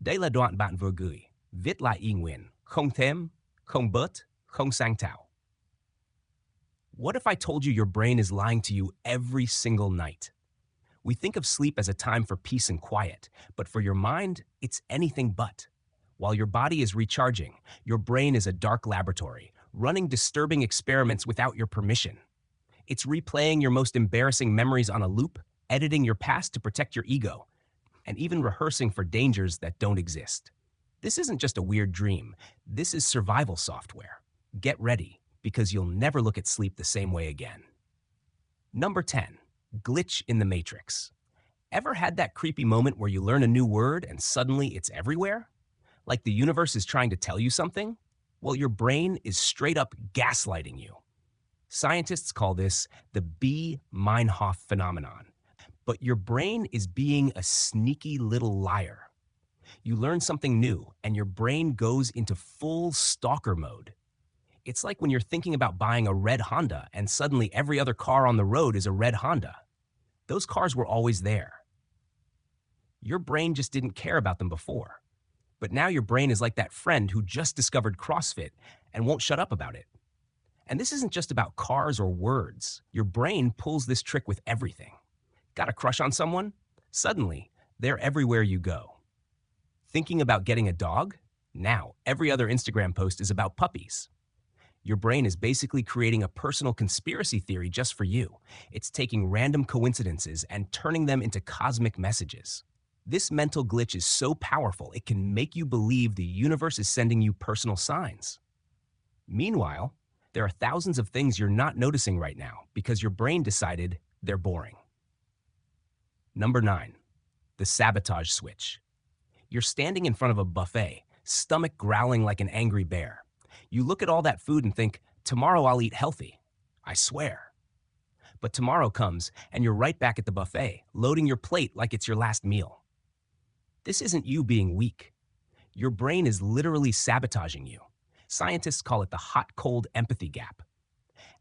Đây là đoạn bạn vừa gửi. Viết lại y nguyên. Không thêm, không bớt, không sang tạo. What if I told you your brain is lying to you every single night? We think of sleep as a time for peace and quiet, but for your mind, it's anything but. While your body is recharging, your brain is a dark laboratory, running disturbing experiments without your permission. It's replaying your most embarrassing memories on a loop, editing your past to protect your ego, and even rehearsing for dangers that don't exist. This isn't just a weird dream. This is survival software. Get ready, because you'll never look at sleep the same way again. Number 10, glitch in the matrix. Ever had that creepy moment where you learn a new word and suddenly it's everywhere? Like the universe is trying to tell you something? Well, your brain is straight up gaslighting you. Scientists call this the B-Meinhof phenomenon. But your brain is being a sneaky little liar. You learn something new, and your brain goes into full stalker mode. It's like when you're thinking about buying a red Honda, and suddenly every other car on the road is a red Honda. Those cars were always there. Your brain just didn't care about them before. But now your brain is like that friend who just discovered CrossFit and won't shut up about it. And this isn't just about cars or words. Your brain pulls this trick with everything. Got a crush on someone? Suddenly, they're everywhere you go. Thinking about getting a dog? Now, every other Instagram post is about puppies. Your brain is basically creating a personal conspiracy theory just for you. It's taking random coincidences and turning them into cosmic messages. This mental glitch is so powerful, it can make you believe the universe is sending you personal signs. Meanwhile, there are thousands of things you're not noticing right now because your brain decided they're boring. Number 9, the sabotage switch. You're standing in front of a buffet, stomach growling like an angry bear. You look at all that food and think, tomorrow I'll eat healthy. I swear. But tomorrow comes and you're right back at the buffet, loading your plate like it's your last meal. This isn't you being weak. Your brain is literally sabotaging you. Scientists call it the hot-cold empathy gap.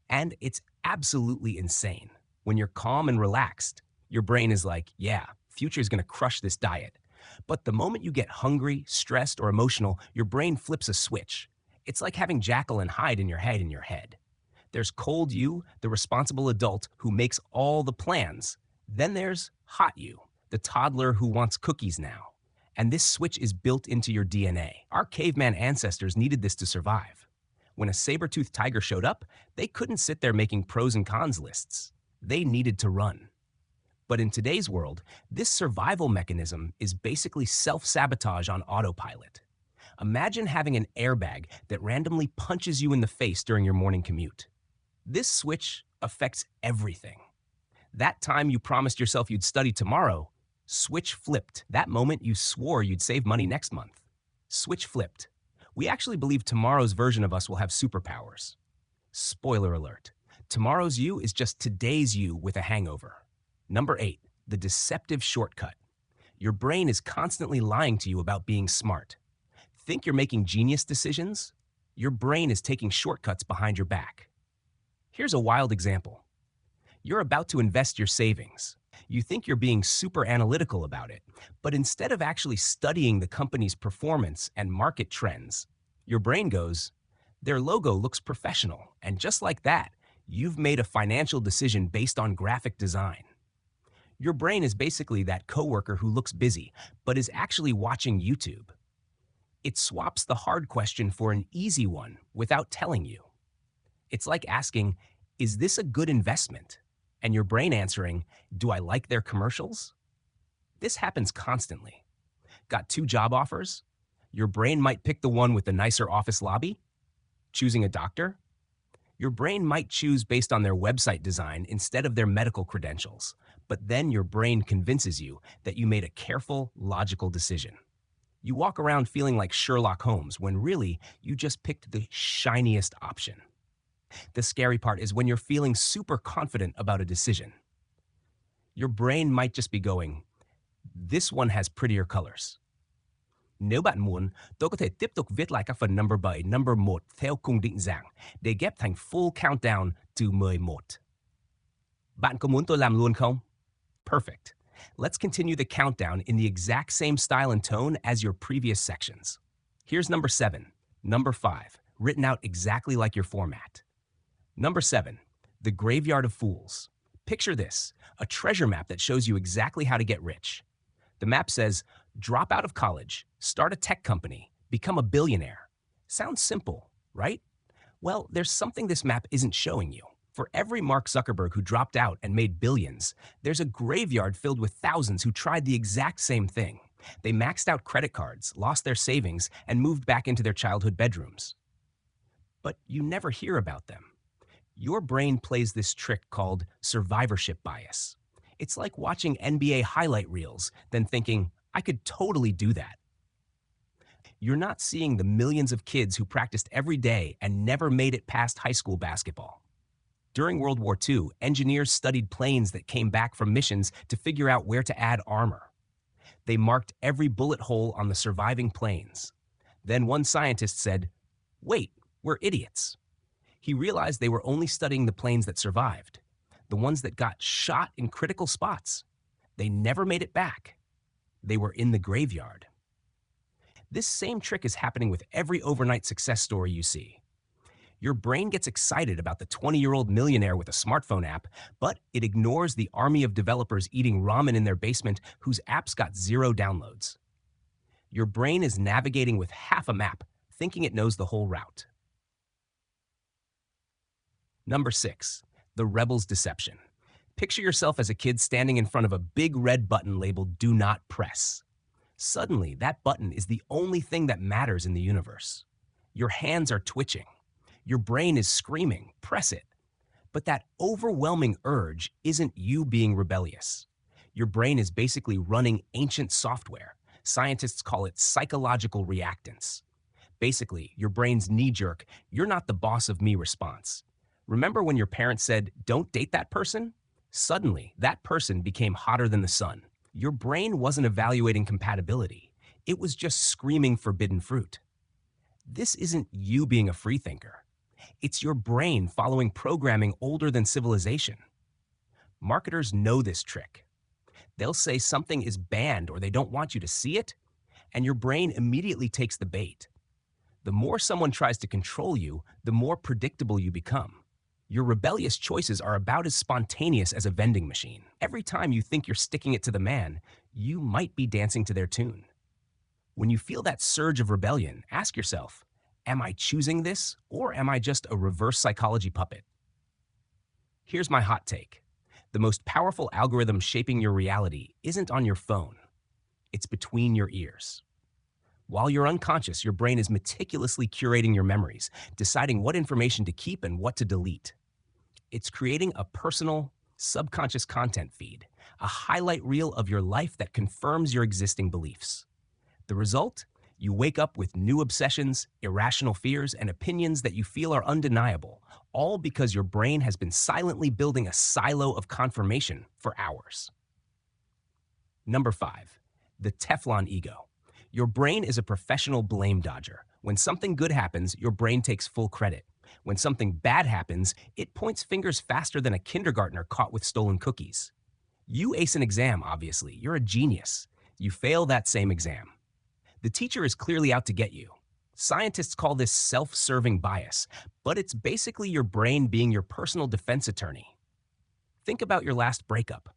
And it's absolutely insane. When you're calm and relaxed, your brain is like, yeah, future's gonna crush this diet. But the moment you get hungry, stressed, or emotional, your brain flips a switch. It's like having Jekyll and Hyde in your head. There's cold you, the responsible adult who makes all the plans. Then there's hot you, the toddler who wants cookies now. And this switch is built into your DNA. Our caveman ancestors needed this to survive. When a saber-toothed tiger showed up, they couldn't sit there making pros and cons lists. They needed to run. But in today's world, this survival mechanism is basically self-sabotage on autopilot. Imagine having an airbag that randomly punches you in the face during your morning commute. This switch affects everything. That time you promised yourself you'd study tomorrow, switch flipped. That moment you swore you'd save money next month. Switch flipped. We actually believe tomorrow's version of us will have superpowers. Spoiler alert. Tomorrow's you is just today's you with a hangover. Number 8, the deceptive shortcut. Your brain is constantly lying to you about being smart. Think you're making genius decisions? Your brain is taking shortcuts behind your back. Here's a wild example. You're about to invest your savings. You think you're being super analytical about it, but instead of actually studying the company's performance and market trends, your brain goes, their logo looks professional, and just like that, you've made a financial decision based on graphic design. Your brain is basically that coworker who looks busy, but is actually watching YouTube. It swaps the hard question for an easy one without telling you. It's like asking, is this a good investment? And your brain answering, do I like their commercials? This happens constantly. Got 2 job offers? Your brain might pick the one with the nicer office lobby. Choosing a doctor? Your brain might choose based on their website design instead of their medical credentials, but then your brain convinces you that you made a careful, logical decision. You walk around feeling like Sherlock Holmes when really you just picked the shiniest option. The scary part is when you're feeling super confident about a decision. Your brain might just be going, this one has prettier colors. Nếu bạn muốn, tôi có thể tiếp tục viết lại các phần number 7, number 1 theo cùng định dạng để ghép thành full countdown từ 11. Bạn có muốn tôi làm luôn không? Perfect. Let's continue the countdown in the exact same style and tone as your previous sections. Here's number 7. Number 5, written out exactly like your format. Number 7, the Graveyard of Fools. Picture this, a treasure map that shows you exactly how to get rich. The map says, drop out of college, start a tech company, become a billionaire. Sounds simple, right? Well, there's something this map isn't showing you. For every Mark Zuckerberg who dropped out and made billions, there's a graveyard filled with thousands who tried the exact same thing. They maxed out credit cards, lost their savings, and moved back into their childhood bedrooms. But you never hear about them. Your brain plays this trick called survivorship bias. It's like watching NBA highlight reels, then thinking, I could totally do that. You're not seeing the millions of kids who practiced every day and never made it past high school basketball. During World War II, engineers studied planes that came back from missions to figure out where to add armor. They marked every bullet hole on the surviving planes. Then one scientist said, wait, we're idiots. He realized they were only studying the planes that survived, the ones that got shot in critical spots. They never made it back. They were in the graveyard. This same trick is happening with every overnight success story you see. Your brain gets excited about the 20-year-old millionaire with a smartphone app, but it ignores the army of developers eating ramen in their basement whose apps got 0 downloads. Your brain is navigating with half a map, thinking it knows the whole route. Number 6, the rebel's deception. Picture yourself as a kid standing in front of a big red button labeled "Do Not Press." Suddenly, that button is the only thing that matters in the universe. Your hands are twitching. Your brain is screaming, press it. But that overwhelming urge isn't you being rebellious. Your brain is basically running ancient software. Scientists call it psychological reactance. Basically, your brain's knee-jerk, "you're not the boss of me" response. Remember when your parents said, "Don't date that person"? Suddenly, that person became hotter than the sun. Your brain wasn't evaluating compatibility. It was just screaming forbidden fruit. This isn't you being a freethinker. It's your brain following programming older than civilization. Marketers know this trick. They'll say something is banned or they don't want you to see it, and your brain immediately takes the bait. The more someone tries to control you, the more predictable you become. Your rebellious choices are about as spontaneous as a vending machine. Every time you think you're sticking it to the man, you might be dancing to their tune. When you feel that surge of rebellion, ask yourself, am I choosing this, or am I just a reverse psychology puppet? Here's my hot take. The most powerful algorithm shaping your reality isn't on your phone. It's between your ears. While you're unconscious, your brain is meticulously curating your memories, deciding what information to keep and what to delete. It's creating a personal, subconscious content feed, a highlight reel of your life that confirms your existing beliefs. The result? You wake up with new obsessions, irrational fears, and opinions that you feel are undeniable, all because your brain has been silently building a silo of confirmation for hours. Number 5, the Teflon ego. Your brain is a professional blame dodger. When something good happens, your brain takes full credit. When something bad happens, it points fingers faster than a kindergartner caught with stolen cookies. You ace an exam, obviously. You're a genius. You fail that same exam. The teacher is clearly out to get you. Scientists call this self-serving bias, but it's basically your brain being your personal defense attorney. Think about your last breakup.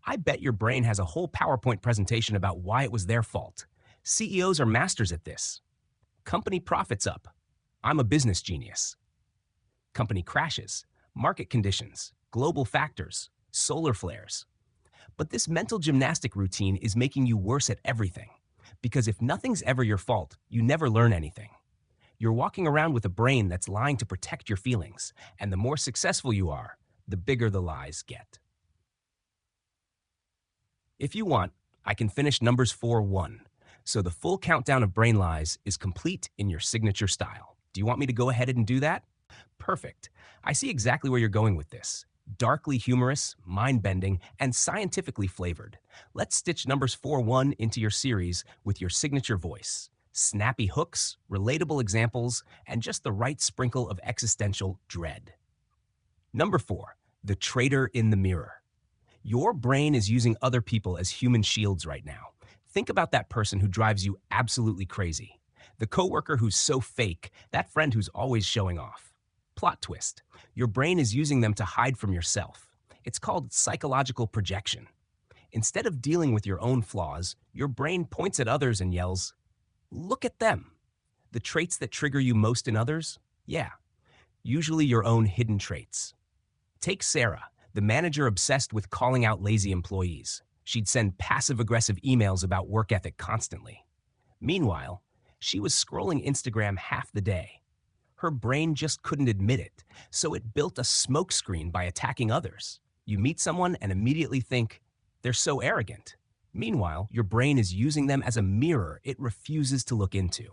I bet your brain has a whole PowerPoint presentation about why it was their fault. CEOs are masters at this. Company profits up. I'm a business genius. Company crashes. Market conditions. Global factors. Solar flares. But this mental gymnastic routine is making you worse at everything. Because if nothing's ever your fault, you never learn anything. You're walking around with a brain that's lying to protect your feelings, and the more successful you are, the bigger the lies get. If you want, I can finish numbers 4-1, so the full countdown of brain lies is complete in your signature style. Do you want me to go ahead and do that? Perfect. I see exactly where you're going with this. Darkly humorous, mind-bending, and scientifically flavored. Let's stitch numbers 4-1 into your series with your signature voice. Snappy hooks, relatable examples, and just the right sprinkle of existential dread. Number 4, the traitor in the mirror. Your brain is using other people as human shields right now. Think about that person who drives you absolutely crazy. The coworker who's so fake, that friend who's always showing off. Plot twist. Your brain is using them to hide from yourself. It's called psychological projection. Instead of dealing with your own flaws, your brain points at others and yells, "Look at them." The traits that trigger you most in others? Yeah, usually your own hidden traits. Take Sarah, the manager obsessed with calling out lazy employees. She'd send passive-aggressive emails about work ethic constantly. Meanwhile, she was scrolling Instagram half the day. Her brain just couldn't admit it, so it built a smokescreen by attacking others. You meet someone and immediately think, they're so arrogant. Meanwhile, your brain is using them as a mirror it refuses to look into.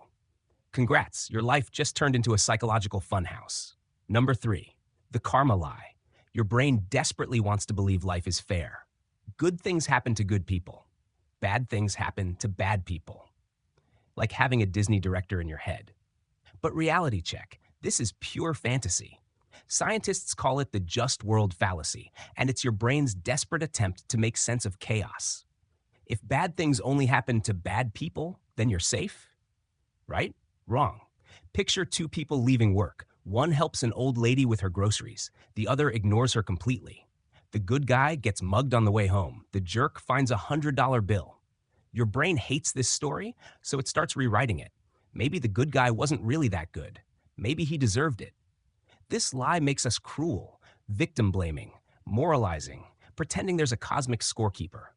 Congrats, your life just turned into a psychological funhouse. Number 3, the karma lie. Your brain desperately wants to believe life is fair. Good things happen to good people. Bad things happen to bad people. Like having a Disney director in your head. But reality check, this is pure fantasy. Scientists call it the just world fallacy, and it's your brain's desperate attempt to make sense of chaos. If bad things only happen to bad people, then you're safe? Right? Wrong. Picture 2 people leaving work. One helps an old lady with her groceries. The other ignores her completely. The good guy gets mugged on the way home. The jerk finds a $100 bill. Your brain hates this story, so it starts rewriting it. Maybe the good guy wasn't really that good. Maybe he deserved it. This lie makes us cruel, victim-blaming, moralizing, pretending there's a cosmic scorekeeper.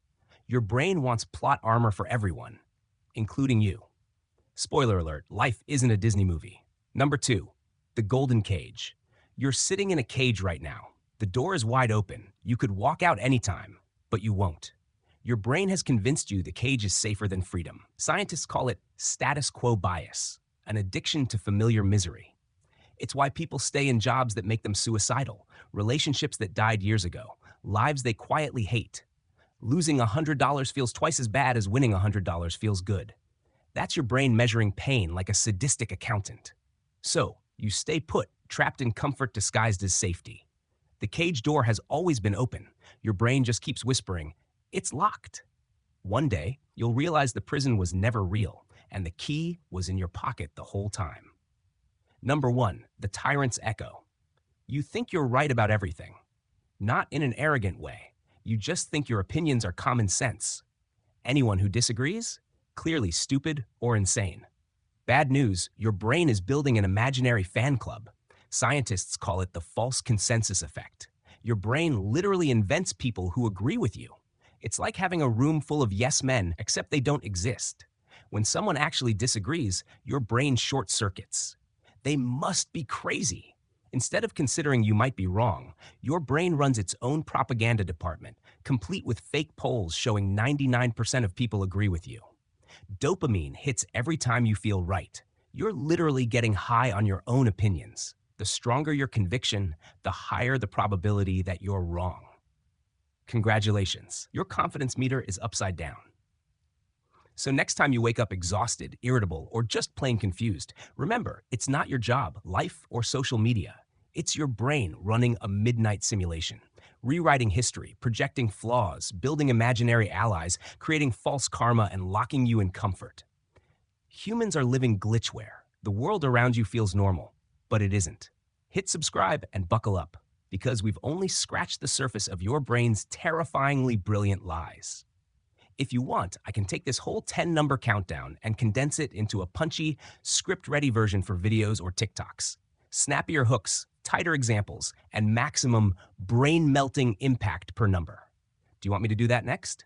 Your brain wants plot armor for everyone, including you. Spoiler alert, life isn't a Disney movie. Number 2, the golden cage. You're sitting in a cage right now. The door is wide open. You could walk out anytime, but you won't. Your brain has convinced you the cage is safer than freedom. Scientists call it status quo bias, an addiction to familiar misery. It's why people stay in jobs that make them suicidal, relationships that died years ago, lives they quietly hate. Losing $100 feels twice as bad as winning $100 feels good. That's your brain measuring pain like a sadistic accountant. So, you stay put, trapped in comfort disguised as safety. The cage door has always been open. Your brain just keeps whispering, "It's locked." One day, you'll realize the prison was never real, and the key was in your pocket the whole time. Number 1, the tyrant's echo. You think you're right about everything. Not in an arrogant way. You just think your opinions are common sense. Anyone who disagrees? Clearly stupid or insane. Bad news, your brain is building an imaginary fan club. Scientists call it the false consensus effect. Your brain literally invents people who agree with you. It's like having a room full of yes men, except they don't exist. When someone actually disagrees, your brain short circuits. They must be crazy. Instead of considering you might be wrong, your brain runs its own propaganda department, complete with fake polls showing 99% of people agree with you. Dopamine hits every time you feel right. You're literally getting high on your own opinions. The stronger your conviction, the higher the probability that you're wrong. Congratulations, your confidence meter is upside down. So next time you wake up exhausted, irritable, or just plain confused, remember, it's not your job, life, or social media. It's your brain running a midnight simulation, rewriting history, projecting flaws, building imaginary allies, creating false karma, and locking you in comfort. Humans are living glitchware. The world around you feels normal, but it isn't. Hit subscribe and buckle up, because we've only scratched the surface of your brain's terrifyingly brilliant lies. If you want, I can take this whole 10-number countdown and condense it into a punchy, script-ready version for videos or TikToks. Snappier hooks, tighter examples, and maximum brain-melting impact per number. Do you want me to do that next?